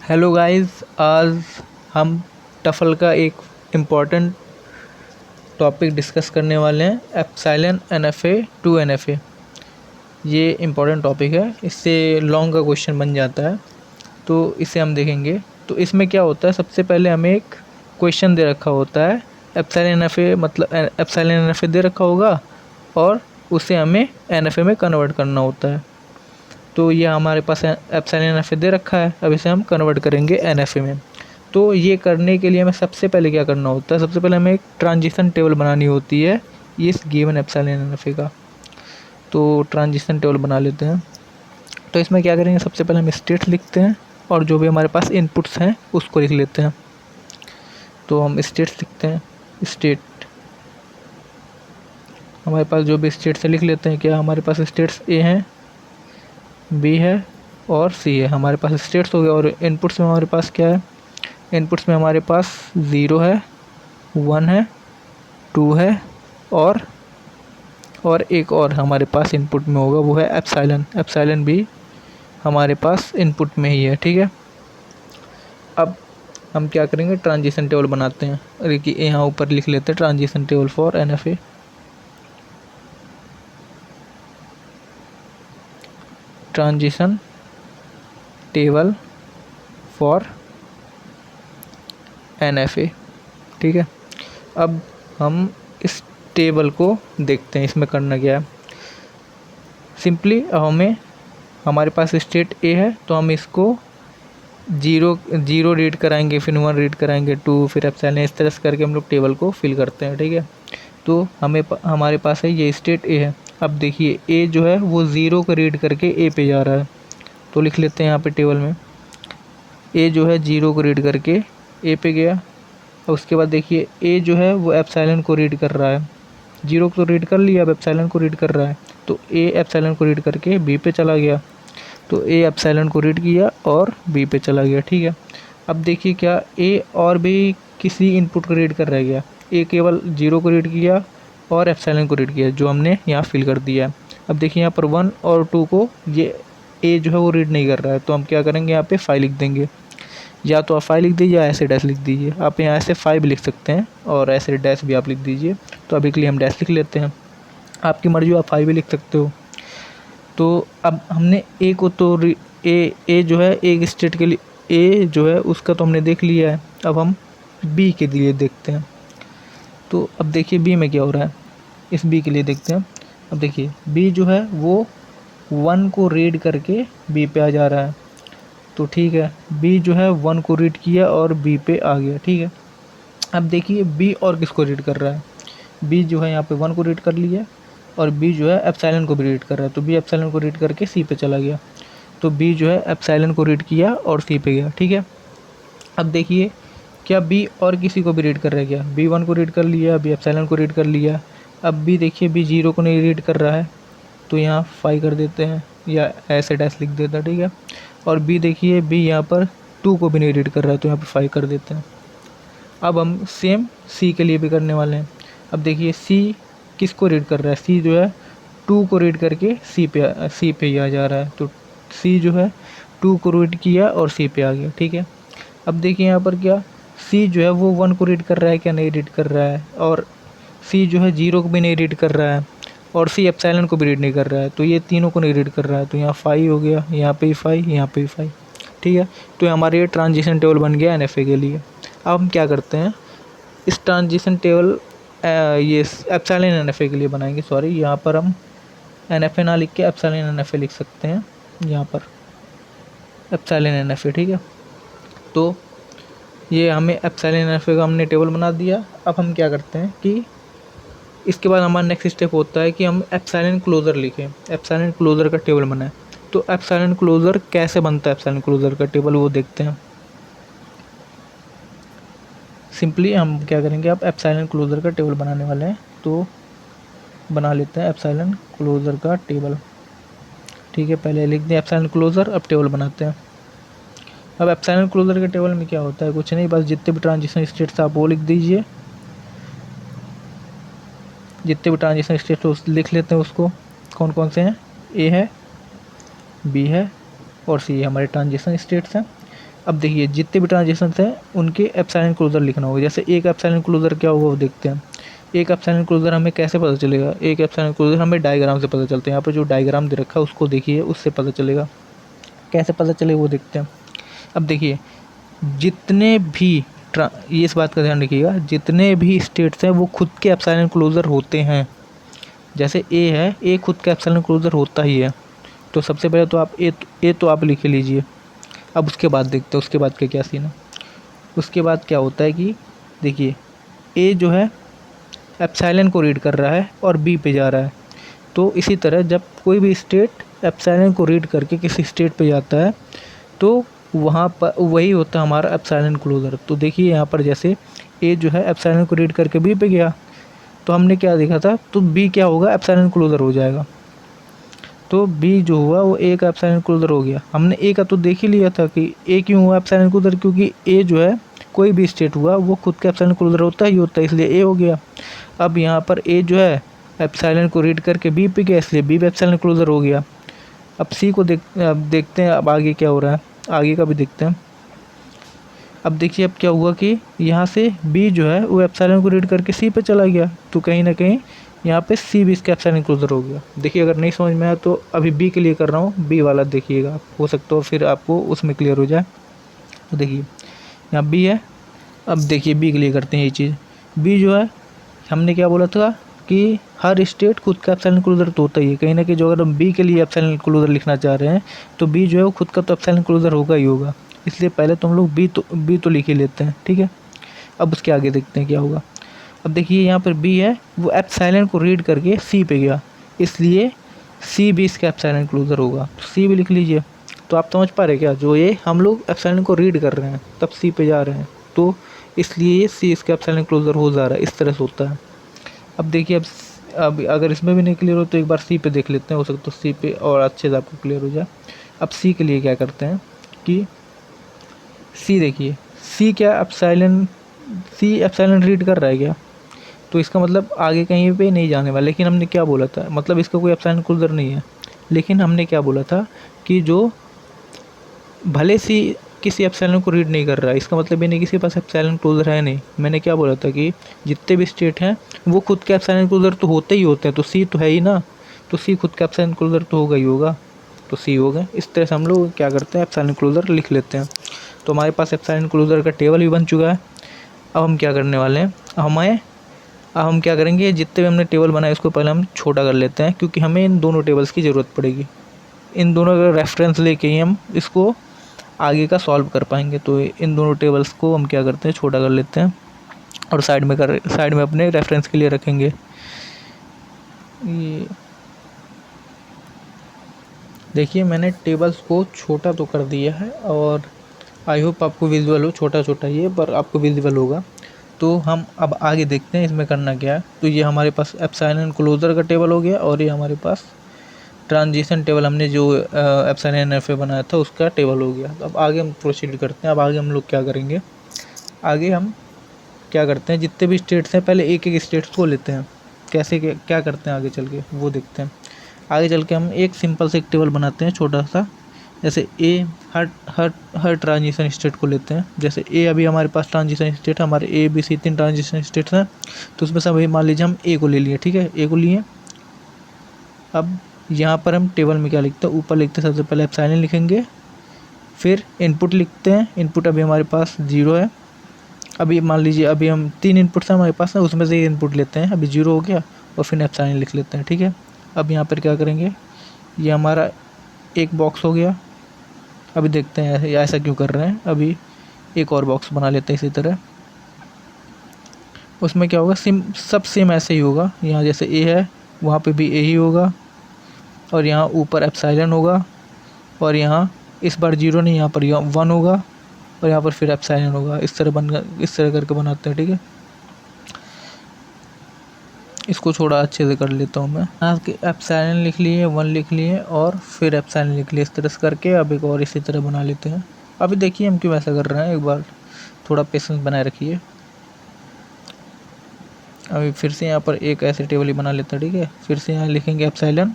Hello guys, आज हम TOEFL का एक इम्पॉर्टेंट टॉपिक डिस्कस करने वाले हैं। एप्सिलॉन एनएफए टू एनएफए ये इम्पॉर्टेंट टॉपिक है। इससे लॉन्ग का क्वेश्चन बन जाता है, तो इसे हम देखेंगे। तो इसमें क्या होता है, सबसे पहले हमें एक क्वेश्चन दे रखा होता है। एप्सिलॉन एनएफए मतलब एप्सिलॉन एनएफए दे रखा होगा और उसे हमें एनएफए में कन्वर्ट करना होता है। तो ये हमारे पास एप्सिलॉन एनएफए दे रखा है, अब इसे हम कन्वर्ट करेंगे एनएफए में। तो ये करने के लिए हमें सबसे पहले क्या करना होता है, सबसे पहले हमें एक ट्रांजिशन टेबल बनानी होती है इस गिवन एप्सिलॉन एनएफए का। तो ट्रांजिशन टेबल बना लेते हैं। तो इसमें क्या करेंगे, सबसे पहले हम स्टेट लिखते हैं और जो भी हमारे पास इनपुट्स हैं उसको लिख लेते हैं। तो हम स्टेट्स लिखते हैं। स्टेट हमारे पास जो भी स्टेट्स है लिख लेते हैं। क्या हमारे पास स्टेट्स ए हैं, बी है और सी है। हमारे पास स्टेट्स हो गया। और इनपुट्स में हमारे पास क्या है, इनपुट्स में हमारे पास 0 है, 1 है, 2 है और एक और हमारे पास इनपुट में होगा, वो है एप्सिलॉन। एप्सिलॉन भी हमारे पास इनपुट में ही है। ठीक है, अब हम क्या करेंगे, ट्रांजिशन टेबल बनाते हैं। अरे कि यहाँ ऊपर लिख लेते हैं transition table for NFA. Transition table for NFA. ठीक है, अब हम इस टेबल को देखते हैं, इसमें करना क्या है। सिंपली हमें, हमारे पास स्टेट ए है तो हम इसको जीरो रीड कराएंगे, फिर 1 रीड कराएंगे, 2, फिर एप्सिलॉन, इस तरह से करके हम लोग टेबल को फिल करते हैं। ठीक है, तो हमारे पास है ये स्टेट ए है। अब देखिए ए जो है वो 0 को रीड करके ए पे जा रहा है, तो लिख लेते हैं यहाँ पे टेबल में ए जो है 0 को रीड करके ए पे गया। और उसके बाद देखिए ए जो है वो एप्सिलॉन को रीड कर रहा है, 0 को रीड कर लिया, अब एप्सिलॉन को रीड कर रहा है, तो ए एप्सिलॉन को रीड करके बी पे चला गया। तो ए एप्सिलॉन को रीड किया और बी पे चला गया। ठीक है, अब देखिए क्या ए और भी किसी इनपुट को रीड कर रह गया। ए केवल 0 को रीड किया और एप्सिलॉन को रीड किया, जो हमने यहाँ फिल कर दिया है। अब देखिए यहाँ पर 1 और 2 को ये ए जो है वो रीड नहीं कर रहा है, तो हम क्या करेंगे, यहाँ पे 5 लिख देंगे। या तो आप 5 लिख दीजिए या ऐसे डैश लिख दीजिए। आप यहाँ ऐसे 5 लिख सकते हैं और ऐसे डैश भी आप लिख दीजिए। तो अभी के लिए हम डैश लिख लेते हैं, आपकी मर्जी, आप 5 भी लिख सकते हो। तो अब हमने ए को तो ए जो है एक स्टेट के लिए ए जो है उसका तो हमने देख लिया है। अब हम बी के लिए देखते हैं। तो अब देखिए बी में क्या हो रहा है, इस बी के लिए देखते हैं। अब देखिए बी जो है वो 1 को रीड करके बी पे आ जा रहा है। तो ठीक है, बी जो है 1 को रीड किया और बी पे आ गया। ठीक है, अब देखिए बी और किसको रीड कर रहा है, बी जो है यहाँ पे 1 को रीड कर लिया और बी जो है एप्सिलॉन को भी रीड कर रहा है। तो बी एप्सिलॉन को रीड करके सी पे चला गया। तो बी जो है एप्सिलॉन को रीड किया और सी पे गया। ठीक है, अब देखिए क्या बी और किसी को भी रीड कर रहा है, क्या बी 1 को रीड कर लिया, बी एप्सिलॉन को रीड कर लिया। अब बी देखिए बी 0 को नहीं रीड कर रहा है, तो यहाँ 5 कर देते हैं या ऐसे डैश लिख देता है। ठीक है, और बी देखिए बी यहाँ पर 2 को भी नहीं रीड कर रहा है, तो यहाँ पर 5 कर देते हैं। अब हम सेम सी के लिए भी करने वाले हैं। अब देखिए सी किसको रीड कर रहा है, सी जो है 2 को रीड करके सी पे ही आ जा रहा है। तो सी जो है 2 को रीड किया और सी पे आ गया। ठीक है, अब देखिए यहाँ पर क्या सी जो है वो 1 को रीड कर रहा है, क्या नहीं रीड कर रहा है, और सी जो है 0 को भी नहीं रीड कर रहा है, और सी एप्सिलॉन को भी रीड नहीं कर रहा है। तो ये तीनों को नहीं रीड कर रहा है, तो यहाँ 5 हो गया, यहाँ पे ही 5, यहाँ पे ही 5। ठीक है, तो हमारे ये ट्रांजिशन टेबल बन गया एनएफए के लिए। अब हम क्या करते हैं, इस ट्रांजिशन टेबल ये एप्सिलॉन एनएफए के लिए बनाएंगे। सॉरी, यहाँ पर हम एनएफए ना लिख के एप्सिलॉन एनएफए लिख सकते हैं, यहाँ पर एप्सिलॉन एनएफए। ठीक है, तो ये हमें एप्सिलॉन एनएफए का हमने टेबल बना दिया। अब हम क्या करते हैं कि इसके बाद हमारा नेक्स्ट स्टेप होता है कि हम एप्सिलॉन क्लोजर लिखें, एप्सिलॉन क्लोजर का टेबल बनाएं। तो एप्सिलॉन क्लोजर कैसे बनता है, एप्सिलॉन क्लोजर का टेबल वो देखते हैं। सिंपली हम क्या करेंगे, आप एप्सिलॉन क्लोजर का टेबल बनाने वाले हैं, तो बना लेते हैं एप्सिलॉन क्लोजर का टेबल। ठीक है, पहले लिख दें एप्सिलॉन क्लोजर, अब टेबल बनाते हैं। अब एप्सिलॉन क्लोजर के टेबल में क्या होता है, कुछ नहीं, बस जितने भी ट्रांजिशन स्टेट्स आप वो लिख दीजिए। जितने भी ट्रांजिशन स्टेट्स लिख लेते हैं उसको, कौन कौन से हैं, ए है, बी है और सी है, हमारे ट्रांजिशन स्टेट्स हैं। अब देखिए जितने भी ट्रांजिशन हैं उनके एप्सिलॉन क्लोजर लिखना होगा। जैसे एक एप्सिलॉन क्लोजर क्या होगा वो देखते हैं। एक एप्सिलॉन क्लोजर हमें कैसे पता चलेगा? एक एप्सिलॉन क्लोजर हमें डायग्राम से पता चलता है। यहाँ पर जो डायग्राम दे रखा है उसको देखिए, उससे पता चलेगा। कैसे पता चलेगा वो देखते हैं। अब देखिए जितने भी ये इस बात का ध्यान रखिएगा, जितने भी स्टेट्स हैं वो खुद के एप्सिलॉन क्लोजर होते हैं। जैसे ए है, ए खुद का एप्सिलॉन क्लोजर होता ही है। तो सबसे पहले तो आप ए तो आप लिख लीजिए। अब उसके बाद देखते हैं उसके बाद का क्या सीन है। उसके बाद क्या होता है कि देखिए ए जो है एप्सिलॉन को रीड कर रहा है और बी पे जा रहा है। तो इसी तरह जब कोई भी स्टेट एप्सिलॉन को रीड करके किसी स्टेट पे जाता है तो वहाँ पर वही होता है हमारा एप्सिलॉन क्लोजर। तो देखिए यहाँ पर जैसे ए जो है एप्सिलॉन को रीड करके बी पे गया, तो हमने क्या देखा था, तो बी क्या होगा, एप्सिलॉन क्लोजर हो जाएगा। तो बी जो हुआ वो ए का एप्सिलॉन क्लोजर हो गया। हमने ए का तो देख ही लिया था कि ए क्यों हुआ एप्सिलॉन क्लोजर, क्योंकि ए जो है कोई भी स्टेट हुआ वो खुद का एप्सिलॉन क्लोजर होता ही होता है, इसलिए ए हो गया। अब यहाँ पर ए जो है एप्सिलॉन को रीड करके बी पे गया, इसलिए बी भी एप्सिलॉन क्लोजर हो गया। अब सी को देखते हैं अब आगे क्या हो रहा है, आगे का भी देखते हैं। अब देखिए अब क्या हुआ कि यहाँ से बी जो है वो एप्सिलॉन को रीड करके सी पे चला गया, तो कहीं ना कहीं यहाँ पे सी भी इसका एप्सिलॉन क्लोजर हो गया। देखिए अगर नहीं समझ में आया तो अभी बी के लिए कर रहा हूँ, बी वाला देखिएगा, हो सकता हो फिर आपको उसमें क्लियर हो जाए। तो देखिए यहाँ बी है। अब देखिए बी के लिए करते हैं ये चीज़। बी जो है हमने क्या बोला था कि हर स्टेट खुद का एप्सिलॉन क्लोजर तो होता ही है। कहीं ना कहीं जो अगर हम बी के लिए एप्सिलॉन क्लोजर लिखना चाह रहे हैं तो बी जो है वो खुद का तो एप्सिलॉन क्लोजर होगा ही होगा, इसलिए पहले तो हम लोग बी तो लिख ही लेते हैं, ठीक है। अब उसके आगे देखते हैं क्या होगा। अब देखिए यहाँ पर बी है वो एप्सिलॉन को रीड करके सी पे गया, इसलिए सी भी इसका एप्सिलॉन क्लोजर होगा, तो सी भी लिख लीजिए। तो आप समझ पा रहे क्या, जो ये हम लोग एप्सिलॉन को रीड कर रहे हैं तब सी पे जा रहे हैं, तो इसलिए ये सी इसका एप्सिलॉन क्लोजर हो जा रहा है, इस तरह से होता है। अब देखिए अब अगर इसमें भी नहीं क्लियर हो तो एक बार सी पे देख लेते हैं, हो सकता है सी पे और अच्छे से आपको क्लियर हो जाए। अब सी के लिए क्या करते हैं कि सी देखिए सी क्या सी एप्सिलॉन रीड कर रहा है क्या, तो इसका मतलब आगे कहीं पे नहीं जाने वाला। लेकिन हमने क्या बोला था, मतलब इसका कोई एप्सिलॉन क्लोजर नहीं है, लेकिन हमने क्या बोला था कि जो भले सी किसी एप्सिलॉन को रीड नहीं कर रहा है, इसका मतलब ये नहीं किसी के पास एप्सिलॉन क्लोजर है नहीं। मैंने क्या बोला था कि जितने भी स्टेट हैं वो खुद के एप्सिलॉन क्लोजर तो होते ही होते हैं, तो सी तो है ही ना, तो सी खुद का एप्सिलॉन क्लोजर तो होगा ही होगा, तो सी हो गए। इस तरह से हम लोग क्या करते हैं, एप्सिलॉन क्लोजर लिख लेते हैं। तो हमारे पास एप्सिलॉन क्लोजर का टेबल भी बन चुका है। अब हम क्या करने वाले हैं, अब हम क्या करेंगे, जितने भी हमने टेबल बनाए उसको पहले हम छोटा कर लेते हैं, क्योंकि हमें इन दोनों टेबल्स की ज़रूरत पड़ेगी। इन दोनों का रेफरेंस लेके ही हम इसको आगे का सॉल्व कर पाएंगे। तो इन दोनों टेबल्स को हम क्या करते हैं, छोटा कर लेते हैं और साइड में अपने रेफरेंस के लिए रखेंगे। ये देखिए मैंने टेबल्स को छोटा तो कर दिया है और आई होप आपको विजुअल हो, छोटा छोटा ये पर आपको विजुअल होगा। तो हम अब आगे देखते हैं इसमें करना क्या है। तो ये हमारे पास एप्सिलॉन क्लोजर का टेबल हो गया और ये हमारे पास ट्रांजिशन टेबल हमने जो एप्सिलॉन एनएफए बनाया था उसका टेबल हो गया। अब आगे हम प्रोसीड करते हैं। अब आगे हम लोग क्या करेंगे, आगे हम क्या करते हैं, जितने भी स्टेट्स हैं पहले एक एक स्टेट्स को लेते हैं, कैसे क्या करते हैं आगे चल के वो देखते हैं। आगे चल के हम एक सिंपल से एक टेबल बनाते हैं छोटा सा, जैसे ए हर ट्रांजिशन स्टेट को लेते हैं। जैसे ए अभी हमारे पास ट्रांजिशन स्टेट है, हमारे A B C 3 transition states हैं, तो उसमें से अभी मान लीजिए हम ए को ले लिए, ठीक है, ए को लिए। अब यहाँ पर हम टेबल में क्या लिखते हैं, ऊपर लिखते हैं सबसे पहले एप्सिलॉन लिखेंगे, फिर इनपुट लिखते हैं। इनपुट अभी हमारे पास 0 है। अभी मान लीजिए अभी हम 3 इनपुट्स हैं हमारे पास ना, उसमें से इनपुट लेते हैं, अभी 0 हो गया और फिर एप्सिलॉन लिख लेते हैं, ठीक है। अब यहाँ पर क्या करेंगे, ये हमारा एक बॉक्स हो गया। अभी देखते हैं ऐसा क्यों कर रहे हैं, अभी एक और बॉक्स बना लेते हैं इसी तरह। उसमें क्या होगा, सब सेम ऐसे ही होगा। यहाँ जैसे ए है वहाँ पे भी ए ही होगा और यहाँ ऊपर एप्सिलॉन होगा और यहाँ इस बार 0 नहीं, यहाँ पर 1 होगा और यहाँ पर फिर एप्सिलॉन होगा। इस तरह करके बनाते हैं, ठीक है। इसको थोड़ा अच्छे से कर लेता हूँ मैं। यहाँ के एप्सिलॉन लिख लिए, 1 लिख लिए और फिर एप्सिलॉन लिख लिए, इस तरह से करके अब एक और इसी तरह बना लेते हैं। अभी देखिए हम क्यों ऐसा कर रहे हैं, एक बार थोड़ा पेशेंस बनाए रखिए। अभी फिर से यहाँ पर एक ऐसे टेबल ही बना लेते हैं, ठीक है। फिर से यहाँ लिखेंगे एप्सिलॉन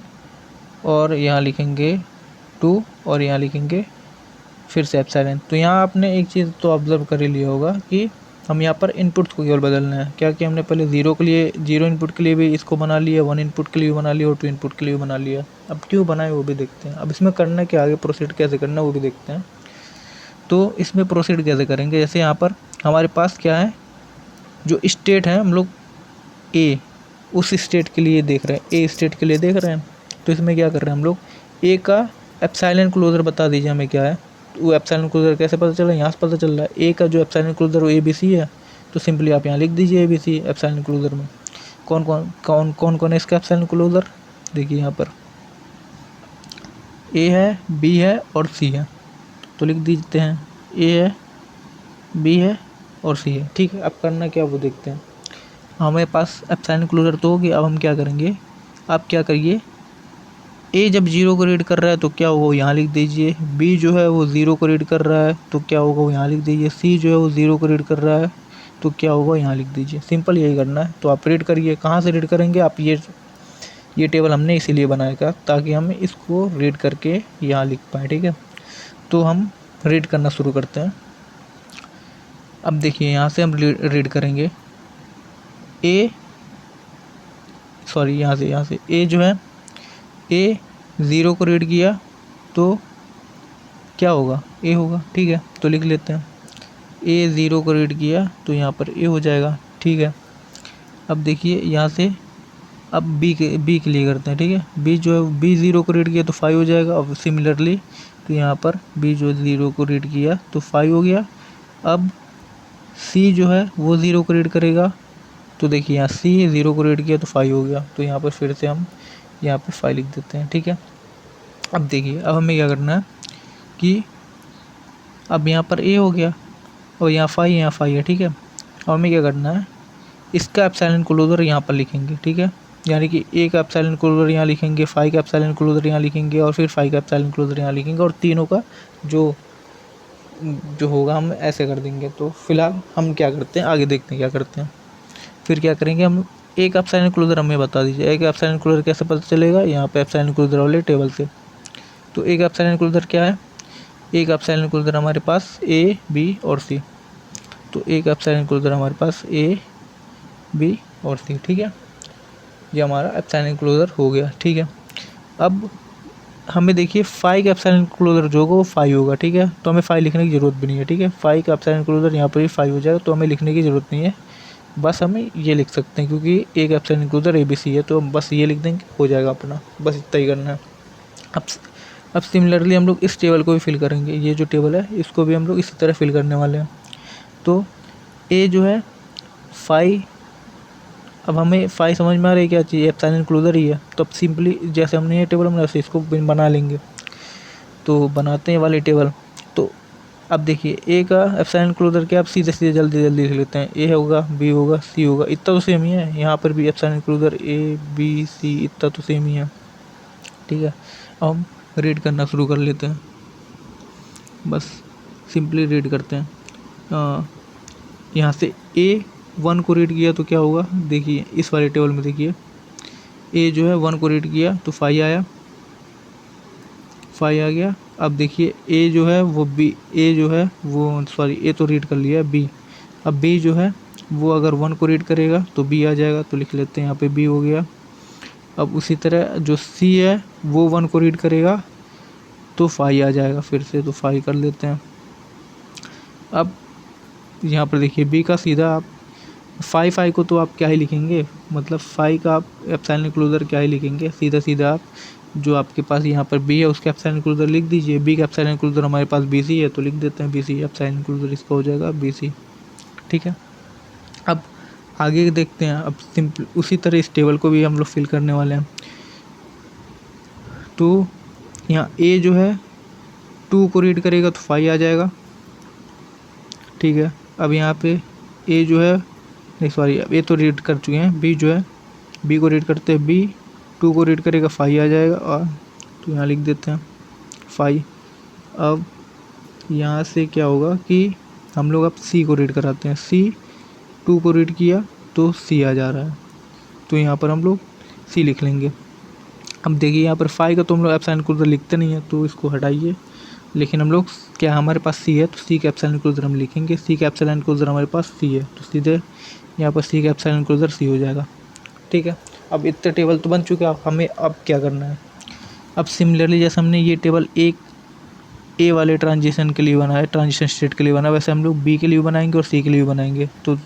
और यहाँ लिखेंगे 2 और यहाँ लिखेंगे फिर से एप्सिलॉन। तो यहाँ आपने एक चीज़ तो ऑब्ज़र्व कर ही लिया होगा कि हम यहाँ पर इनपुट्स को केवल बदलना है। क्या कि हमने पहले ज़ीरो के लिए, ज़ीरो इनपुट के लिए भी इसको बना लिया, 1 इनपुट के लिए भी बना लिया और 2 इनपुट के लिए भी बना लिया। अब क्यों बनाए वो भी देखते हैं। अब इसमें करना क्या, आगे प्रोसीड कैसे करना वो भी देखते हैं। तो इसमें प्रोसीड कैसे करेंगे, जैसे यहाँ पर हमारे पास क्या है, जो स्टेट है हम लोग ए, उस स्टेट के लिए देख रहे हैं, ए स्टेट के लिए देख रहे हैं। तो इसमें क्या कर रहे हैं हम लोग, ए का एप्सिलॉन क्लोजर बता दीजिए हमें क्या है। वो एप्सिलॉन क्लोजर कैसे पता चल रहा है, यहाँ से पता चल रहा है। ए का जो एप्सिलॉन क्लोजर वो ABC है, तो सिंपली आप यहाँ लिख दीजिए ABC एप्सिलॉन क्लोजर में। कौन है इसका एप्सिलॉन क्लोजर, देखिए यहाँ पर ए है, बी है और सी है, तो लिख देते हैं ए है, बी है और सी है। ठीक है, अब करना क्या वो देखते हैं। हमारे पास एप्सिलॉन क्लोजर तो हो गया। अब हम क्या करेंगे, आप क्या करिए, ए जब 0 को रीड कर रहा है तो क्या होगा वो यहाँ लिख दीजिए। बी जो है वो 0 को रीड कर रहा है तो क्या होगा वो यहाँ लिख दीजिए। सी जो है वो 0 को रीड कर रहा है तो क्या होगा यहाँ लिख दीजिए। सिंपल यही करना है। तो आप रीड करिए, कहाँ से रीड करेंगे आप, ये टेबल हमने इसीलिए बनाया था ताकि हम इसको रीड करके यहाँ लिख पाएँ। ठीक है, तो हम रीड करना शुरू करते हैं। अब देखिए यहाँ से हम रीड करेंगे यहाँ से ए जो है, ए 0 को रीड किया तो क्या होगा, ए होगा। ठीक है, तो लिख लेते हैं ए 0 को रीड किया तो यहाँ पर ए हो जाएगा। ठीक है, अब देखिए यहाँ से अब बी के लिए करते हैं। ठीक है, बी जो है, बी 0 को रीड किया तो 5 हो जाएगा। अब सिमिलरली तो यहाँ पर बी जो 0 को रीड किया तो 5 हो गया। अब सी जो है वो 0 को रीड करेगा तो देखिए यहाँ सी 0 को रीड किया तो 5 हो गया। तो यहाँ पर फिर से हम यहाँ पे 5 लिख देते हैं। ठीक है, अब देखिए अब हमें क्या करना है कि अब यहाँ पर ए हो गया और यहाँ 5 है। ठीक है, अब हमें क्या करना है, इसका एप्सिलॉन क्लोजर यहाँ पर लिखेंगे। ठीक है, यानी कि ए का एप्सिलॉन क्लोजर यहाँ लिखेंगे, 5 का एप्सिलॉन क्लोजर यहाँ लिखेंगे और फिर 5 का एप्सिलॉन क्लोजर यहाँ लिखेंगे और तीनों का जो होगा हम ऐसे कर देंगे। तो फिलहाल हम क्या करते हैं, आगे देखते हैं क्या करते हैं। फिर क्या करेंगे, हम एक एप्सिलॉन क्लोजर हमें बता दीजिए। एक एप्सिलॉन क्लोजर कैसे पता चलेगा, यहाँ पे एप्सिलॉन क्लोजर वाले टेबल से। तो एक एप्सिलॉन क्लोजर क्या है, एक एप्सिलॉन क्लोजर हमारे पास ए, बी और सी। तो एक एप्सिलॉन क्लोजर हमारे पास ए, बी और सी। ठीक है, ये हमारा एप्सिलॉन क्लोजर हो गया। ठीक है, अब हमें देखिए 5 का एप्सिलॉन क्लोजर जो होगा वो 5 होगा। ठीक है, तो हमें 5 लिखने की ज़रूरत भी नहीं है। ठीक है, 5 का एप्सिलॉन क्लोजर यहाँ पर भी 5 हो जाएगा, तो हमें लिखने की ज़रूरत नहीं है। बस हमें ये लिख सकते हैं क्योंकि एक एप्सिलॉन क्लोजर ABC है, तो हम बस ये लिख देंगे, हो जाएगा अपना। बस इतना ही करना है। अब सिमिलरली हम लोग इस टेबल को भी फिल करेंगे। ये जो टेबल है इसको भी हम लोग इसी तरह फिल करने वाले हैं। तो ए जो है 5, अब हमें 5 समझ में आ रही है क्या चीज़, एप्सिलॉन क्लोजर ही है। तो अब सिंपली जैसे हमने ये टेबल बनाया वैसे इसको बना लेंगे। तो बनाते हैं वाली टेबल। तो अब देखिए ए का एप्सिलॉन क्लोजर क्या, अब सीधे जल्दी लिख लेते हैं। ए होगा, बी होगा, सी होगा, इतना तो सेम ही है। यहाँ पर भी epsilon closure A, B, C इतना तो सेम ही है। ठीक है, अब हम रीड करना शुरू कर लेते हैं। बस सिंपली रीड करते हैं। यहाँ से A 1 को रीड किया तो क्या होगा, देखिए इस वाले टेबल में देखिए A जो है 1 को रीड किया तो 5 आया, 5 आ गया। अब देखिए A जो है वो A तो रीड कर लिया B। अब B जो है वो अगर 1 को रीड करेगा तो B आ जाएगा, तो लिख लेते हैं यहाँ पे B हो गया। अब उसी तरह जो C है वो 1 को रीड करेगा तो 5 आ जाएगा फिर से, तो 5 कर लेते हैं। अब यहाँ पर देखिए B का सीधा आप 5 को तो आप क्या ही लिखेंगे, मतलब 5 का आप एप्सिलॉन क्लोजर क्या ही लिखेंगे, सीधा आप जो आपके पास यहाँ पर B है उसका एप्सिलॉन क्लोजर लिख दीजिए। B का एप्सिलॉन क्लोजर हमारे पास BC है तो लिख देते हैं BC एप्सिलॉन क्लोजर इसका हो जाएगा BC। ठीक है, अब आगे देखते हैं। अब सिंपल उसी तरह इस टेबल को भी हम लोग फिल करने वाले हैं। तो यहाँ A जो है 2 को रीड करेगा तो 5 आ जाएगा। ठीक है, अब यहाँ पे A जो है, नहीं सॉरी, अब A तो रीड कर चुके हैं। B जो है, B को रीड करते हैं, B 2 को रीड करेगा 5 आ जाएगा, और तो यहाँ लिख देते हैं 5। अब यहाँ से क्या होगा कि हम लोग अब C को रीड कराते हैं। C 2 को रीड किया तो C आ जा रहा है, तो यहाँ पर हम लोग C लिख लेंगे। अब देखिए यहाँ पर 5 का तो हम लोग एप्सिलॉन क्लोजर लिखते नहीं है, तो इसको हटाइए लेकिन हम लोग क्या हमारे पास सी है तो सी का एप्सिलॉन इंक्लूजर हम लिखेंगे, सी का एप्सिलॉन इंक्लूजर हमारे पास सी है तो सीधे यहाँ पर सी का एप्सिलॉन इंक्लूजर सी हो जाएगा। ठीक है, अब इतने टेबल तो बन चुके हैं, हमें अब क्या करना है। अब सिमिलरली जैसे हमने ये टेबल एक ए वाले ट्रांजिशन के लिए बनाया, ट्रांजिशन स्टेट के लिए बना, वैसे हम लोग बी के लिए बनाएंगे और सी के लिए बनाएंगे। तो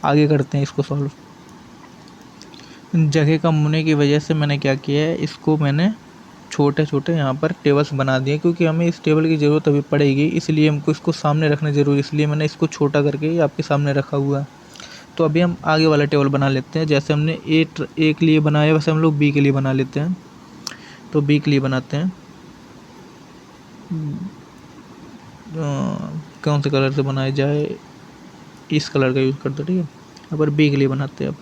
आगे करते हैं इसको सॉल्व। जगह कम होने की वजह से मैंने क्या किया है, इसको मैंने छोटे छोटे यहाँ पर टेबल्स बना दिए, क्योंकि हमें इस टेबल की ज़रूरत अभी पड़ेगी, इसलिए हमको इसको सामने रखना ज़रूरी, इसलिए मैंने इसको छोटा करके आपके सामने रखा हुआ है। तो अभी हम आगे वाला टेबल बना लेते हैं। जैसे हमने ए के लिए बनाया वैसे हम लोग बी के लिए बना लेते हैं। तो बी के लिए बनाते हैं, कौन से कलर से बनाया जाए, इस कलर का यूज़ करते, ठीक है। यहाँ पर बी के लिए बनाते हैं। अब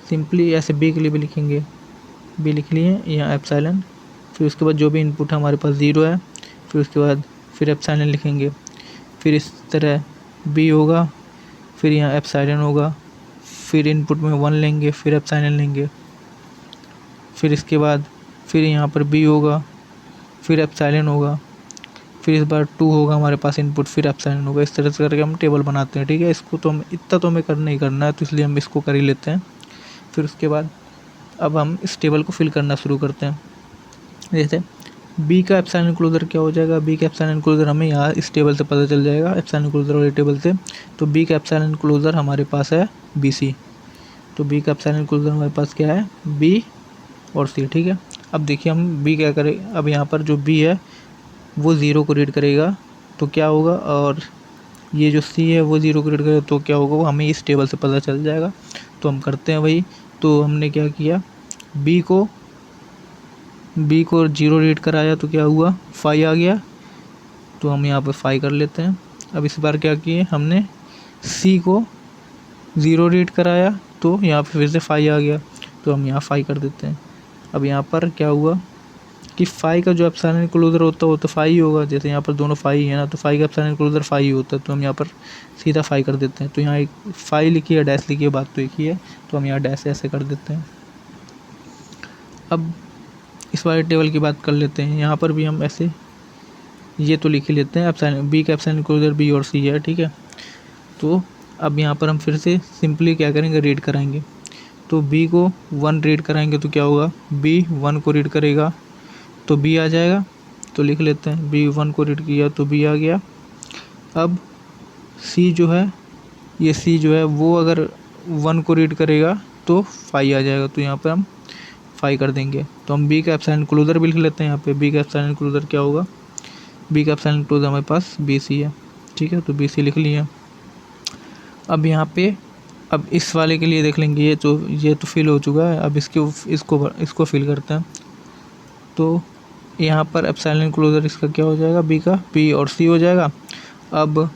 सिंपली ऐसे बी के लिए भी लिखेंगे, बी लिख लिए यहाँ एप्सिलॉन, फिर उसके बाद जो भी इनपुट हमारे पास 0 है, फिर उसके बाद फिर एप्सिलॉन लिखेंगे, फिर इस तरह बी होगा, फिर यहाँ एप्सिलॉन होगा, फिर इनपुट में 1 लेंगे, फिर एप्सिलॉन लेंगे, फिर इसके बाद फिर यहाँ पर बी होगा, फिर एप्सिलॉन होगा, फिर इस बार 2 होगा हमारे पास इनपुट, फिर एप्सिलॉन होगा। इस तरह से करके हम टेबल बनाते हैं, ठीक है। इसको तो हम इतना तो हमें करना ही करना है, तो इसलिए हम इसको कर ही लेते हैं। फिर उसके बाद अब हम इस टेबल को फिल करना शुरू करते हैं। जैसे बी का एप्सिलॉन इंक्लूजर क्या हो जाएगा, बी का एप्सिलॉन इंक्लूजर हमें यहाँ इस टेबल से पता चल जाएगा, एप्सिलॉन इंक्लूजर वाले टेबल से। तो बी का एप्सिलॉन इंक्लूजर हमारे पास है बी सी, तो बी का एप्सिलॉन इंक्लूजर हमारे पास क्या है, बी और सी, ठीक है। अब देखिए हम बी क्या करें, अब यहाँ पर जो बी है वो 0 को रीड करेगा तो क्या होगा, और ये जो सी है वो 0 को रीड करेगा तो क्या होगा, वो हमें इस टेबल से पता चल जाएगा। तो हम करते हैं वही। तो हमने क्या किया, बी को 0 रीड कराया तो क्या हुआ, 5 आ गया, तो हम यहाँ पर 5 कर लेते हैं। अब इस बार क्या किए हमने, सी को 0 रीड कराया तो यहाँ पर फिर से 5 आ गया, तो हम यहाँ 5 कर देते हैं। अब यहाँ पर क्या हुआ कि 5 का जो एप्सिलॉन इंक्लूजर होता है वो तो 5 ही होगा, जैसे यहाँ पर दोनों 5 है ना, तो 5 का एप्सिलॉन इंक्लूजर 5 ही होता है, तो हम यहाँ पर सीधा 5 कर देते हैं। तो यहाँ एक 5 लिखी है, डैश लिखी है, बात तो एक ही है, तो हम यहाँ डैश ऐसे कर देते हैं। अब इस वाले टेबल की बात कर लेते हैं, यहाँ पर भी हम ऐसे ये तो लिख ही लेते हैं, एप्सिलॉन बी का एप्सिलॉन इंक्लूजर बी और सी है, ठीक है। तो अब यहाँ पर हम फिर से सिंपली क्या करेंगे, रीड कराएंगे। तो बी को 1 रीड कराएंगे तो क्या होगा, बी 1 को रीड करेगा तो बी आ जाएगा, तो लिख लेते हैं बी 1 को रीड किया तो बी आ गया। अब सी जो है, ये सी जो है वो अगर 1 को रीड करेगा तो 5 आ जाएगा, तो यहाँ पर हम 5 कर देंगे। तो हम बी का एप्सिलॉन इंक्लूजर भी लिख लेते हैं, यहाँ पे बी का एप्सिलॉन इंक्लूजर क्या होगा, बी का एप्सिलॉन इंक्लूजर हमारे पास बी सी है, ठीक है। तो बी सी लिख लिया। अब यहाँ पे अब इस वाले के लिए देख लेंगे, ये तो फिल हो चुका है। अब इसको फिल करते हैं। तो यहाँ पर एप्सिलॉन इंक्लूजर इसका क्या हो जाएगा, बी का बी और सी हो जाएगा। अब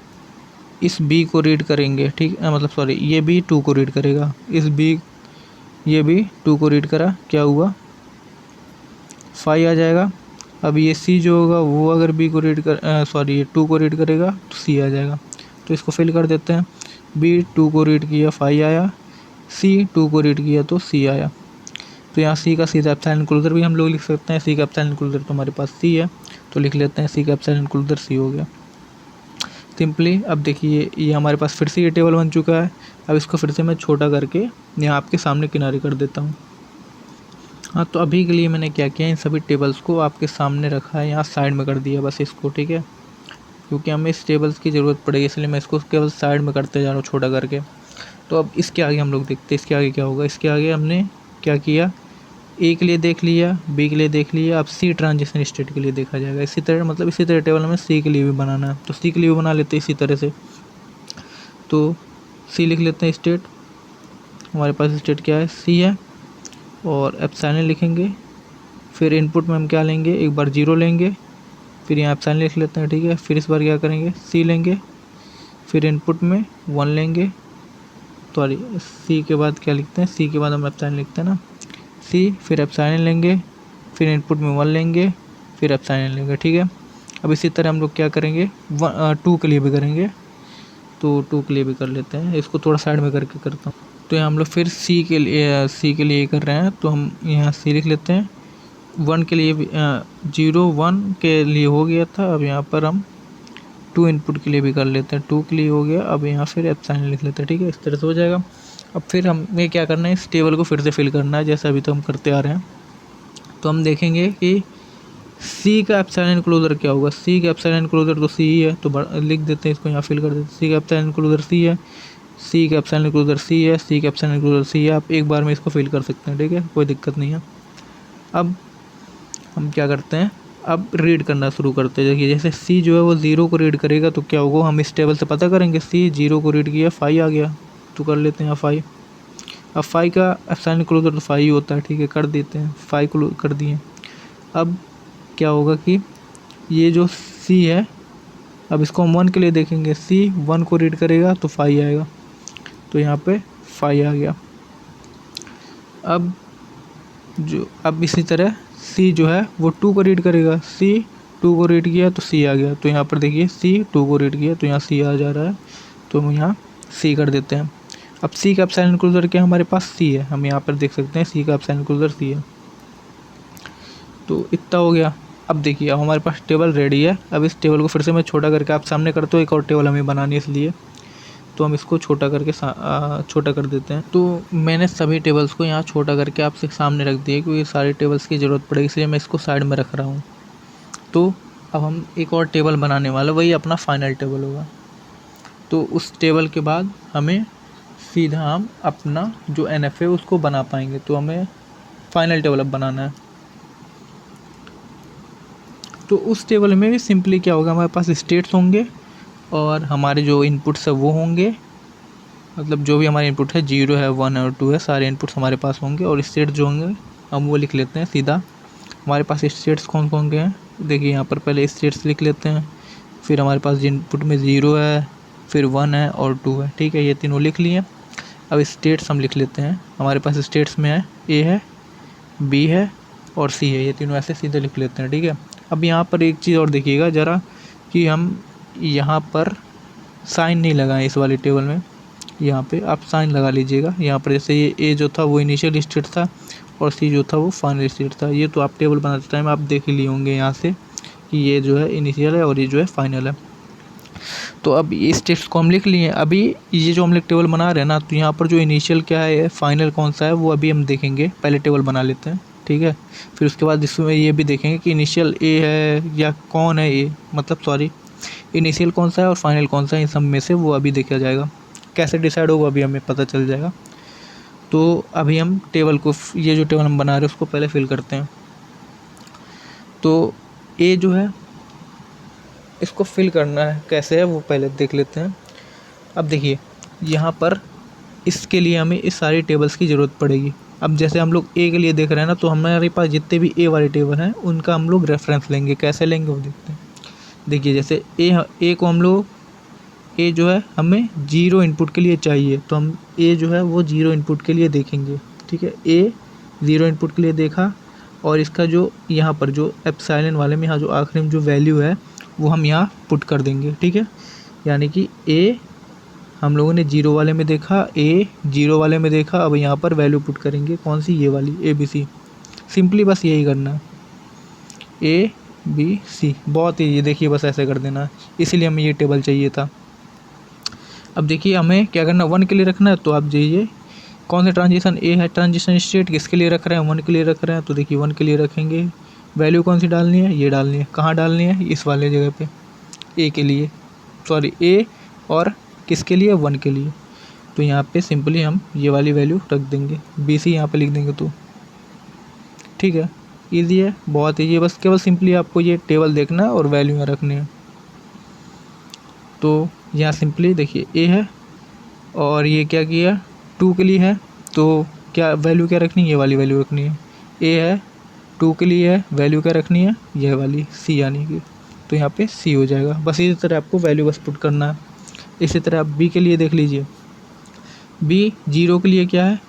इस बी को रीड करेंगे, ठीक है, मतलब सॉरी ये बी 2 को रीड करेगा, ये भी 2 को रीड करा, क्या हुआ 5 आ जाएगा। अब ये सी जो होगा वो अगर बी को रीड कर सॉरी ये 2 को रीड करेगा तो सी आ जाएगा, तो इसको फिल कर देते हैं। बी 2 को रीड किया 5 आया, सी 2 को रीड किया तो सी आया। तो यहाँ सी का सीधा एप्सिलॉन इंक्लूजर भी हम लोग लिख सकते हैं, सी का एप्सिलॉन इंक्लूजर तो हमारे पास सी है, तो लिख लेते हैं सी का एप्सिलॉन इंक्लूजर सी हो गया सिंपली। अब देखिए ये हमारे पास फिर से ये टेबल बन चुका है। अब इसको फिर से मैं छोटा करके यहाँ आपके सामने किनारे कर देता हूँ। हाँ, तो अभी के लिए मैंने क्या किया, इन सभी टेबल्स को आपके सामने रखा है, यहाँ साइड में कर दिया बस इसको, ठीक है, क्योंकि हमें इस टेबल्स की ज़रूरत पड़ेगी, इसलिए मैं इसको केवल साइड में करते जा रहा हूँ छोटा करके। तो अब इसके आगे हम लोग देखते हैं इसके आगे क्या होगा। इसके आगे हमने क्या किया, ए के लिए देख लिया, बी के लिए देख लिया, अब सी ट्रांजिशन स्टेट के लिए देखा जाएगा। इसी तरह टेबल हमें सी के लिए भी बनाना है, तो सी के लिए भी बना लेते हैं इसी तरह से। तो सी लिख लेते हैं स्टेट, हमारे पास स्टेट क्या है, सी है, और एप्सिलॉन लिखेंगे। फिर इनपुट में हम क्या लेंगे, एक बार 0 लेंगे, फिर यहाँ एप्सिलॉन लिख लेते हैं, ठीक है। फिर इस बार क्या करेंगे, सी लेंगे, फिर इनपुट में 1 लेंगे, सॉरी सी के बाद क्या लिखते हैं, सी के बाद हम एप्सिलॉन लिखते हैं ना, सी फिर एप्सिलॉन लेंगे, फिर इनपुट में 1 लेंगे, फिर एप्सिलॉन लेंगे, ठीक है। अब इसी तरह हम लोग क्या करेंगे, 2 के लिए भी करेंगे, तो 2 के लिए भी कर लेते हैं। इसको थोड़ा साइड में करके करता हूँ। तो यहाँ हम लोग फिर सी के लिए कर रहे हैं, तो हम यहाँ सी लिख लेते हैं, 1 के लिए भी 0 1 के लिए हो गया था। अब यहाँ पर हम 2 इनपुट के लिए भी कर लेते हैं, 2 के लिए हो गया। अब यहाँ फिर एप्सिलॉन लिख लेते हैं, ठीक है, इस तरह से हो जाएगा। अब फिर हमें क्या करना है, इस टेबल को फिर से फिल करना है जैसा अभी तो हम करते आ रहे हैं। तो हम देखेंगे कि सी का एप्सिलॉन इनक्लोजर क्या होगा। सी का एप्सिलॉन इनक्लोजर तो सी ही है, तो लिख देते हैं इसको, यहाँ फिल कर देते हैं। सी का एप्सिलॉन इनक्लोजर सी है, सी का एप्सिलॉन इनक्लोजर सी है, सी का एप्सिलॉन इनक्लोजर सी है। आप एक बार में इसको फिल कर सकते हैं, ठीक है, कोई दिक्कत नहीं है। अब हम क्या करते हैं, अब रीड करना शुरू करते हैं। देखिए जैसे सी जो है वो 0 को रीड करेगा तो क्या होगा, हम इस टेबल से पता करेंगे। सी 0 को रीड किया, 5 आ गया, तो कर लेते हैं यहाँ 5। अब 5 का एप्सिलॉन इनक्लोजर तो 5 ही होता है, ठीक है, कर देते हैं, 5 को कर दिए। अब क्या होगा कि ये जो सी है, अब इसको हम 1 के लिए देखेंगे। सी 1 को रीड करेगा तो 5 आएगा, तो यहाँ पे 5 आ गया। अब इसी तरह सी जो है वो 2 को रीड करेगा। सी 2 को रीड किया तो सी आ गया, तो यहाँ पर देखिए सी 2 को रीड किया तो यहाँ सी आ जा रहा है, तो हम यहाँ सी कर देते हैं। अब सी का एप्सिलॉन इनक्लोजर क्या हमारे पास सी है, हम यहाँ पर देख सकते हैं सी का एप्सिलॉन इनक्लोजर सी है। तो इतना हो गया। अब देखिए अब हमारे पास टेबल रेडी है। अब इस टेबल को फिर से मैं छोटा करके आप सामने करते हो, एक और टेबल हमें बनानी है इसलिए, तो हम इसको छोटा करके छोटा कर देते हैं। तो मैंने सभी टेबल्स को यहाँ छोटा करके आपसे सामने रख दिया क्योंकि सारे टेबल्स की ज़रूरत पड़ेगी, इसलिए मैं इसको साइड में रख रहा हूँ। तो अब हम एक और टेबल बनाने वाले, वही अपना फाइनल टेबल होगा। तो उस टेबल के बाद हमें सीधा हम अपना जो NF है उसको बना पाएंगे। तो हमें फाइनल टेबल अब बनाना है। तो उस टेबल में भी सिंपली क्या होगा, हमारे पास स्टेट्स होंगे और हमारे जो इनपुट्स है वो होंगे, मतलब जो भी हमारे इनपुट है 0 है 1 है और 2 है, सारे इनपुट्स हमारे पास होंगे। और स्टेट जो होंगे हम वो लिख लेते हैं सीधा। हमारे पास स्टेट्स कौन कौन के हैं, देखिए यहाँ पर पहले स्टेट्स लिख लेते हैं। फिर हमारे पास इनपुट में 0 है, फिर 1 है और 2 है, ठीक है, ये तीनों लिख लिए। अब स्टेट्स हम लिख लेते हैं। हमारे पास स्टेट्स में है ए है, बी है और सी है, ये तीनों ऐसे सीधे लिख लेते हैं, ठीक है। अब यहाँ पर एक चीज़ और देखिएगा ज़रा कि हम यहाँ पर साइन नहीं लगाएं इस वाले टेबल में। यहाँ पे आप साइन लगा लीजिएगा। यहाँ पर जैसे ये ए जो था वो इनिशियल स्टेट था और सी जो था वो फाइनल स्टेट था। ये तो आप टेबल बनाते टाइम आप देख ही लिए होंगे यहाँ से कि ये जो है इनिशियल है और ये जो है फाइनल है। तो अब इस स्टेप्स को हम लिख लिए। अभी ये जो हम लोग टेबल बना रहे हैं ना, तो यहाँ पर जो इनिशियल क्या है, फाइनल कौन सा है, वो अभी हम देखेंगे। पहले टेबल बना लेते हैं, ठीक है। फिर उसके बाद इसमें ये भी देखेंगे कि इनिशियल ए है या कौन है ए, मतलब सॉरी इनिशियल कौन सा है और फाइनल कौन सा है, इन सब में से वो अभी देखा जाएगा। कैसे डिसाइड होगा अभी हमें पता चल जाएगा। तो अभी हम टेबल को, ये जो टेबल हम बना रहे हैं उसको पहले फिल करते हैं। तो ए जो है इसको फिल करना है, कैसे है वो पहले देख लेते हैं। अब देखिए यहाँ पर इसके लिए हमें इस सारी टेबल्स की ज़रूरत पड़ेगी। अब जैसे हम लोग ए के लिए देख रहे हैं ना, तो हमारे पास जितने भी ए वाले टेबल हैं उनका हम लोग रेफरेंस लेंगे। कैसे लेंगे वो देखते हैं। देखिए जैसे ए को हम लोग, ए जो है हमें 0 इनपुट के लिए चाहिए, तो हम ए जो है वो 0 इनपुट के लिए देखेंगे, ठीक है। ए 0 इनपुट के लिए देखा और इसका जो यहाँ पर जो एप्सिलॉन वाले में यहाँ जो आखिरी में जो वैल्यू है वो हम यहाँ पुट कर देंगे, ठीक है। यानी कि ए हम लोगों ने 0 वाले में देखा, ए 0 वाले में देखा, अब यहाँ पर वैल्यू पुट करेंगे कौन सी, ये वाली ABC। सिंपली बस यही करना है, ABC, बहुत ही, ये देखिए बस ऐसे कर देना, इसीलिए हमें ये टेबल चाहिए था। अब देखिए हमें क्या करना, 1 के लिए रखना है, तो आप जाइए कौन सा ट्रांजिशन ए है, ट्रांजिशन स्टेट किसके लिए रख रहे हैं, 1 के लिए रख रहे हैं, तो देखिए 1 के लिए रखेंगे। वैल्यू कौन सी डालनी है, ये डालनी है। कहाँ डालनी है, इस वाले जगह पे, ए के लिए, सॉरी ए और किसके लिए, 1 के लिए। तो यहाँ पे सिंपली हम ये वाली वैल्यू रख देंगे, BC यहाँ पे लिख देंगे, तो ठीक है, ईजी है, बहुत ईजी है। बस केवल सिंपली आपको ये टेबल देखना है और वैल्यू यहाँ रखनी है। तो यहाँ सिंपली देखिए ए है और ये क्या किया, 2 के लिए है, तो क्या वैल्यू क्या रखनी है, ये वाली वैल्यू रखनी है। ए है 2 के लिए है, वैल्यू क्या रखनी है, यह वाली C यानी कि, तो यहाँ पे C हो जाएगा। बस इसी तरह आपको वैल्यू बस पुट करना है। इसी तरह आप B के लिए देख लीजिए। B 0 के लिए क्या है,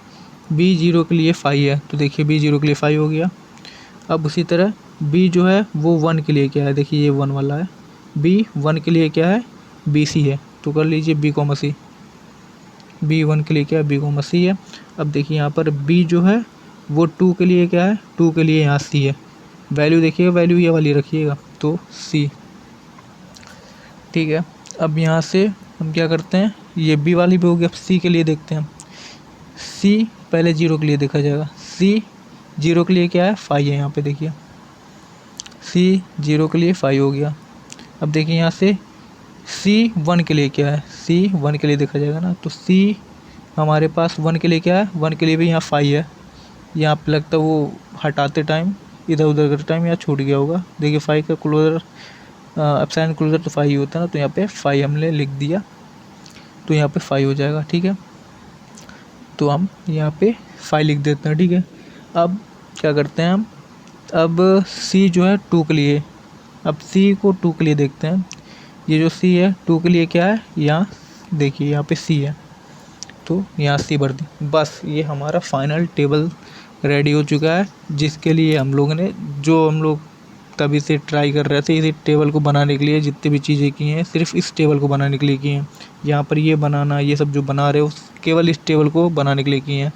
B 0 के लिए 5 है, तो देखिए B 0 के लिए 5 हो गया। अब उसी तरह B जो है वो 1 के लिए क्या है, देखिए ये 1 वाला है। B 1 के लिए क्या है, BC है, तो कर लीजिए B, C। B 1 के लिए क्या है, B, C है। अब देखिए यहाँ पर B जो है वो 2 के लिए क्या है, 2 के लिए यहाँ C है, वैल्यू देखिएगा, वैल्यू ये वाली रखिएगा, तो सी। ठीक है, अब यहाँ से हम क्या करते हैं, ये बी वाली भी हो गई। अब सी के लिए देखते हैं। सी पहले 0 के लिए देखा जाएगा। सी 0 के लिए क्या है, 5 है। यहाँ पे देखिए सी 0 के लिए 5 हो गया। अब देखिए यहाँ से सी 1 के लिए क्या है, सी 1 के लिए देखा जाएगा ना, तो सी हमारे पास 1 के लिए क्या है, 1 के लिए भी यहाँ 5 है। यहाँ पे लगता है वो हटाते टाइम, इधर उधर करते टाइम यहाँ छूट गया होगा। देखिए 5 का क्लोजर, एप्सिलॉन क्लोजर तो 5 ही होता है ना, तो यहाँ पे 5 हमने लिख दिया, तो यहाँ पे 5 हो जाएगा। ठीक है, तो हम यहाँ पे 5 लिख देते हैं। ठीक है, अब क्या करते हैं हम, अब सी जो है 2 के लिए, अब सी को 2 के लिए देखते हैं। ये जो सी है 2 के लिए क्या है, यहाँ देखिए यहाँ पे सी है, तो यहाँ सी भर दी। बस ये हमारा फाइनल टेबल रेडी हो चुका है, जिसके लिए हम लोगों ने, जो हम लोग तभी से ट्राई कर रहे थे, इसी टेबल को बनाने के लिए जितनी भी चीज़ें की हैं सिर्फ इस टेबल को बनाने के लिए की हैं। यहाँ पर ये बनाना, ये सब जो बना रहे हो केवल इस टेबल को बनाने के लिए की हैं।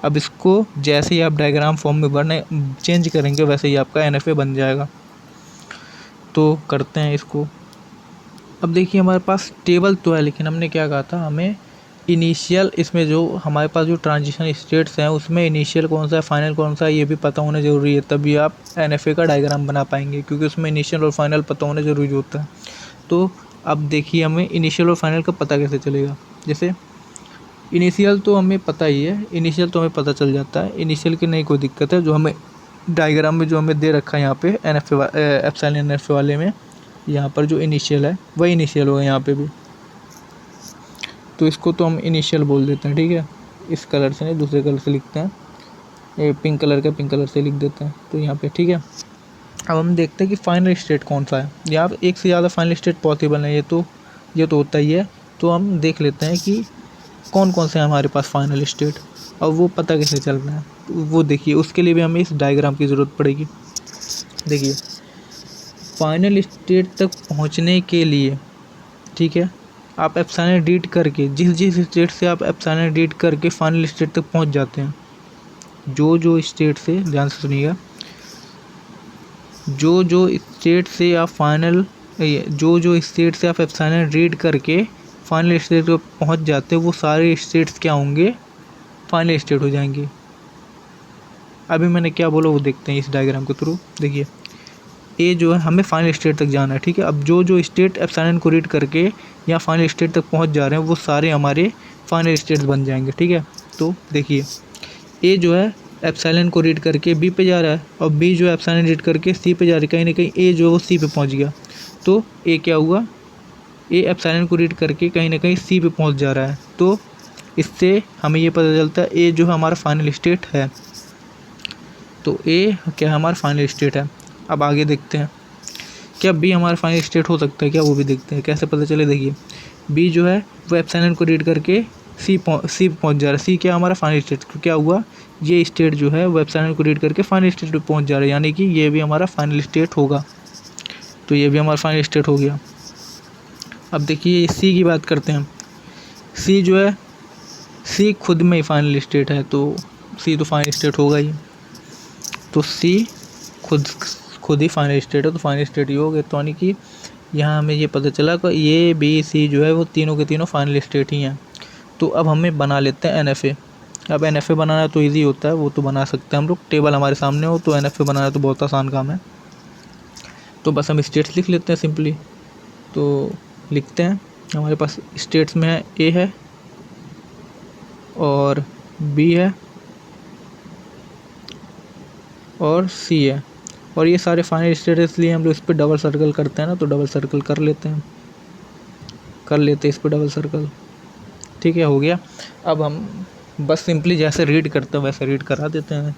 अब इसको जैसे ही आप डायग्राम फॉर्म में बने चेंज करेंगे वैसे ही आपका NFA बन जाएगा। तो करते हैं इसको। अब देखिए हमारे पास टेबल तो है, लेकिन हमने क्या कहा था, हमें इनिशियल, इसमें जो हमारे पास जो ट्रांजिशन स्टेट्स हैं उसमें इनिशियल कौन सा है, फाइनल कौन सा है, ये भी पता होना ज़रूरी है, तभी आप NFA का डायग्राम बना पाएंगे, क्योंकि उसमें इनिशियल और फाइनल पता होना ज़रूरी होता है। तो अब देखिए हमें इनिशियल और फाइनल का पता कैसे चलेगा। जैसे इनिशियल तो हमें पता ही है, इनिशियल तो हमें पता चल जाता है, इनिशियल की नहीं कोई दिक्कत है। जो हमें डायग्राम में जो हमें दे रखा है यहाँ पे एप्सिलॉन NFA वाले में, यहाँ पर जो इनिशियल है वही इनिशियल होगा यहाँ पे भी, तो इसको तो हम इनिशियल बोल देते हैं। ठीक है, इस कलर से नहीं, दूसरे कलर से लिखते हैं, ये पिंक कलर का पिंक कलर से लिख देते हैं, तो यहाँ पे। ठीक है, अब हम देखते हैं कि फाइनल स्टेट कौन सा है। यहाँ पर एक से ज़्यादा फाइनल स्टेट पॉसिबल है, ये तो होता ही है। तो हम देख लेते हैं कि कौन कौन से हैं हमारे पास फाइनल स्टेट, और वो पता कैसे चल रहा है, तो वो देखिए उसके लिए भी हमें इस डायग्राम की ज़रूरत पड़ेगी। देखिए फाइनल स्टेट तक पहुंचने के लिए, ठीक है, आप एप्सिलॉन रीड करके, जिस स्टेट से आप एप्सिलॉन रीड करके फाइनल स्टेट तक पहुंच जाते हैं, जो स्टेट से, ध्यान से सुनिएगा, जो स्टेट से आप फाइनल, जो स्टेट से आप एप्सिलॉन रीड करके फाइनल स्टेट तक पहुंच जाते हैं, वो सारे स्टेट्स क्या होंगे, फाइनल स्टेट हो जाएंगे। अभी मैंने क्या बोला वो देखते हैं इस डायग्राम के थ्रू। देखिए ये जो है हमें फाइनल स्टेट तक जाना है। ठीक है, अब जो स्टेट एप्सिलॉन को रीड करके या फाइनल स्टेट तक पहुंच जा रहे हैं वो सारे हमारे फाइनल स्टेट्स बन जाएंगे। ठीक है, तो देखिए ए जो है एप्सिलॉन को रीड करके बी पे जा रहा है, और बी जो है एप्सिलॉन रीड करके सी पे जा रही है। कहीं ना कहीं ए जो है वो सी पे पहुंच गया, तो ए क्या हुआ, ए एप्सिलॉन को रीड करके कहीं ना कहीं सी पे पहुंच जा रहा है। तो इससे हमें ये पता चलता है ए जो है हमारा फाइनल स्टेट है, तो ए क्या है, हमारा फाइनल स्टेट है। अब आगे देखते हैं क्या बी हमारा फाइनल स्टेट हो सकता है क्या, वो भी देखते हैं कैसे पता चले। देखिए बी जो है वो एप्सिलॉन को रीड करके सी पहुंच जा रहा है। सी क्या हमारा फाइनल स्टेट, क्या हुआ, ये स्टेट जो है वो एप्सिलॉन को रीड करके फाइनल स्टेट पे पहुंच जा रहा है, यानी कि ये भी हमारा फाइनल स्टेट होगा। तो ये भी हमारा फाइनल स्टेट हो गया। अब देखिए सी की बात करते हैं। सी जो है, सी खुद में ही फाइनल स्टेट है, तो सी तो फाइनल स्टेट होगा ही, तो सी खुद ही फाइनल स्टेट है, तो फाइनल स्टेट ही हो गया। तो यानी कि यहाँ हमें ये पता चला कि ये बी सी जो है वो तीनों के तीनों फाइनल स्टेट ही हैं। तो अब हमें बना लेते हैं NFA। अब NFA बनाना तो इजी होता है, वो तो बना सकते हैं हम लोग, टेबल हमारे सामने हो तो NFA बनाना तो बहुत आसान काम है। तो बस हम स्टेट्स लिख लेते हैं सिंपली। तो लिखते हैं, हमारे पास स्टेट्स में है ए है और बी है और सी है, और ये सारे फाइनल स्टेट है, इसलिए हम लोग इस पर डबल सर्कल करते हैं ना, तो डबल सर्कल कर लेते हैं इस पर डबल सर्कल। ठीक है, हो गया। अब हम बस सिंपली जैसे रीड करते हैं वैसे रीड करा देते हैं।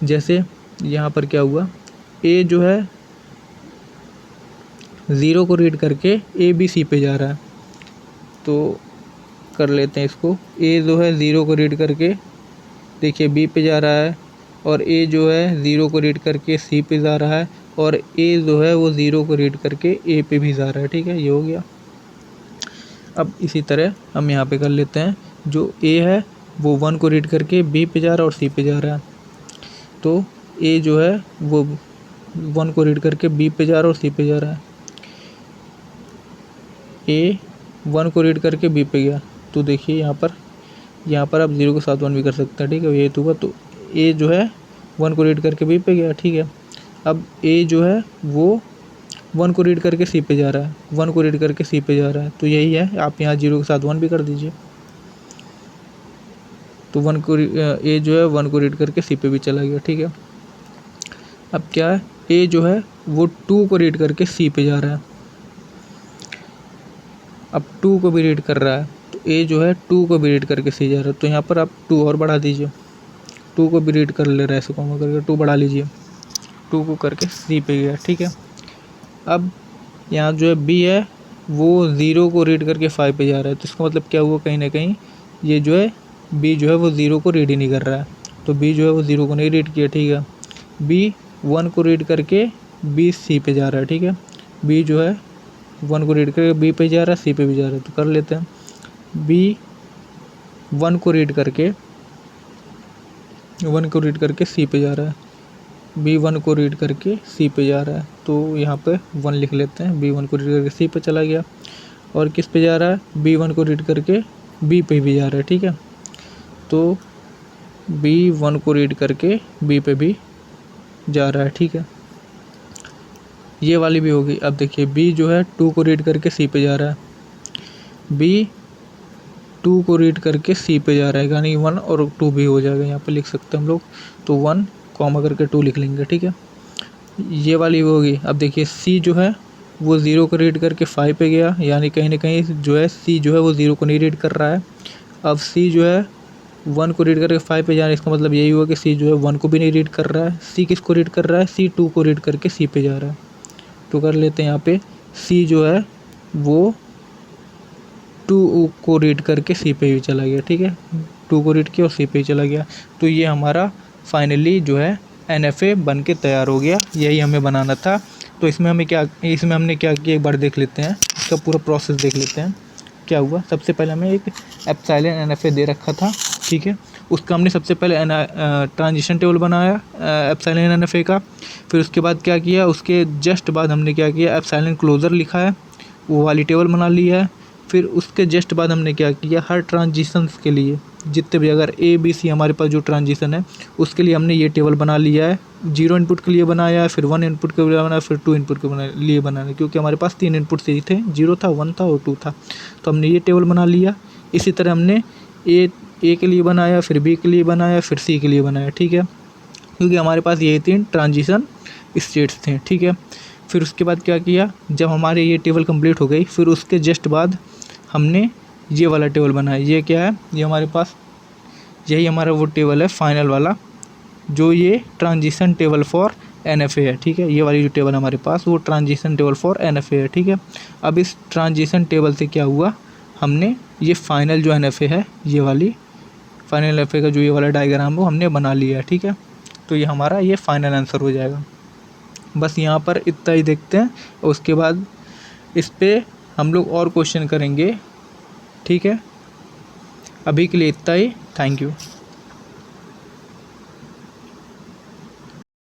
जैसे यहाँ पर क्या हुआ, ए जो है 0 को रीड करके ए बी सी पे जा रहा है, तो कर लेते हैं इसको। ए जो है 0 को रीड करके देखिए बी पे जा रहा है, और ए जो है 0 को रीड करके सी पे जा रहा है, और ए जो है वो 0 को रीड करके ए पे भी जा रहा है। ठीक है, ये हो गया। अब इसी तरह हम यहाँ पे कर लेते हैं, जो ए है वो 1 को रीड करके बी पे जा रहा है और सी पे जा रहा है, तो ए जो है वो 1 को रीड करके B पे जा रहा है और C पे जा रहा है। A 1 को रीड करके B पे गया, तो देखिए यहाँ पर आप 0 के साथ 1 भी कर सकते हैं, ठीक है। ये तो हुआ, तो A जो है 1 को रीड करके B पे गया, ठीक है। अब A जो है वो 1 को रीड करके C पे जा रहा है, 1 को रीड करके C पे जा रहा है, तो यही है, आप यहाँ 0 के साथ 1 भी कर दीजिए। तो A जो है 1 को रीड करके C पे भी चला गया, ठीक है। अब क्या है, A जो है वो 2 को रीड करके C पे जा रहा है, अब 2 को भी रीड कर रहा है, तो A जो है 2 को भी रीड करके C जा रहा है, तो यहाँ पर आप 2 और बढ़ा दीजिए, 2 को भी रीड कर ले रहा है, ऐसे कॉमा करके 2 बढ़ा लीजिए, 2 को करके C पे गया, ठीक है। अब यहाँ जो है B है वो 0 को रीड करके 5 पे जा रहा है, तो इसका मतलब क्या हुआ, कहीं ना कहीं ये जो है B जो है वो 0 को रीड ही नहीं कर रहा है, तो B जो है वो 0 को नहीं रीड किया, ठीक है। B 1 को रीड करके B C पे जा रहा है, ठीक है। B जो है 1 को रीड करके B पे जा रहा है, C पे भी जा रहा है, तो कर लेते हैं। B 1 को रीड करके C पे जा रहा है, B 1 को रीड करके C पे जा रहा है, तो यहाँ पे 1 लिख लेते हैं। B 1 को रीड करके C पे चला गया, और किस पे जा रहा है, B 1 को रीड करके B पे भी जा रहा है, ठीक है। तो B 1 को रीड करके B पे भी जा रहा है, ठीक है। ये वाली भी होगी। अब देखिए B जो है 2 को रीड करके C पे जा रहा है, B 2 को रीड करके C पे जा रहा है, यानी 1 और 2 भी हो जाएगा, यहाँ पे लिख सकते हैं हम लोग, तो 1 कॉमा करके 2 लिख लेंगे, ठीक है। ये वाली भी होगी। अब देखिए C जो है वो 0 को रीड करके 5 पे गया, यानी कहीं ना कहीं जो है C जो है वो 0 को नहीं रीड कर रहा है। अब C जो है 1 को रीड करके 5 पे जा रहा है, इसका मतलब यही हुआ कि C जो है 1 को भी नहीं रीड कर रहा है। C किसको रीड कर रहा है, C 2 को रीड करके C पे जा रहा है, तो कर लेते हैं यहाँ पे C जो है वो 2 को रीड करके C पे भी चला गया, ठीक है। 2 को रीड किया और C पे ही चला गया, तो ये हमारा फाइनली जो है NFA बन के तैयार हो गया। यही हमें बनाना था। तो इसमें हमने क्या किया, एक बार देख लेते हैं, इसका पूरा प्रोसेस देख लेते हैं क्या हुआ। सबसे पहले हमें एक एप्सिलॉन NFA दे रखा था, ठीक है। उसका हमने सबसे पहले ट्रांजिशन टेबल बनाया एप्सिलॉन NFA का। फिर उसके बाद क्या किया, उसके जस्ट बाद हमने क्या किया, एप्सिलॉन क्लोज़र लिखा है, वो वाली टेबल बना ली है। फिर उसके जस्ट बाद हमने क्या किया, हर ट्रांजिशंस के लिए जितने भी अगर ABC हमारे पास जो ट्रांजिशन है उसके लिए हमने ये टेबल बना लिया है। 0 इनपुट के लिए बनाया है, फिर 1 इनपुट के लिए बनाया, फिर 2 इनपुट के लिए बनाया, क्योंकि हमारे पास 3 इनपुट ही थे, 0 था, 1 था और 2 था, तो हमने ये टेबल बना लिया। इसी तरह हमने A के लिए बनाया, फिर B के लिए बनाया, फिर C के लिए बनाया, ठीक है, क्योंकि हमारे पास ये 3 ट्रांजिशन स्टेट्स थे, ठीक है। फिर उसके बाद क्या किया, जब हमारे ये टेबल कंप्लीट हो गई, फिर उसके जस्ट बाद हमने ये वाला टेबल बनाया। ये क्या है, ये हमारे पास यही हमारा वो टेबल है फाइनल वाला, जो ये ट्रांजिशन टेबल फॉर NFA है, ठीक है। ये वाली जो टेबल हमारे पास वो ट्रांजिशन टेबल फॉर NFA है, ठीक है। अब इस ट्रांजिशन टेबल से क्या हुआ, हमने ये फाइनल जो NFA है, ये वाली फाइनल NFA का जो ये वाला डायग्राम है वो हमने बना लिया है, ठीक है। तो ये हमारा ये फाइनल आंसर हो जाएगा। बस यहाँ पर इतना ही देखते हैं, उसके बाद इस पर हम लोग और क्वेश्चन करेंगे, ठीक है। अभी के लिए इतना ही, थैंक यू।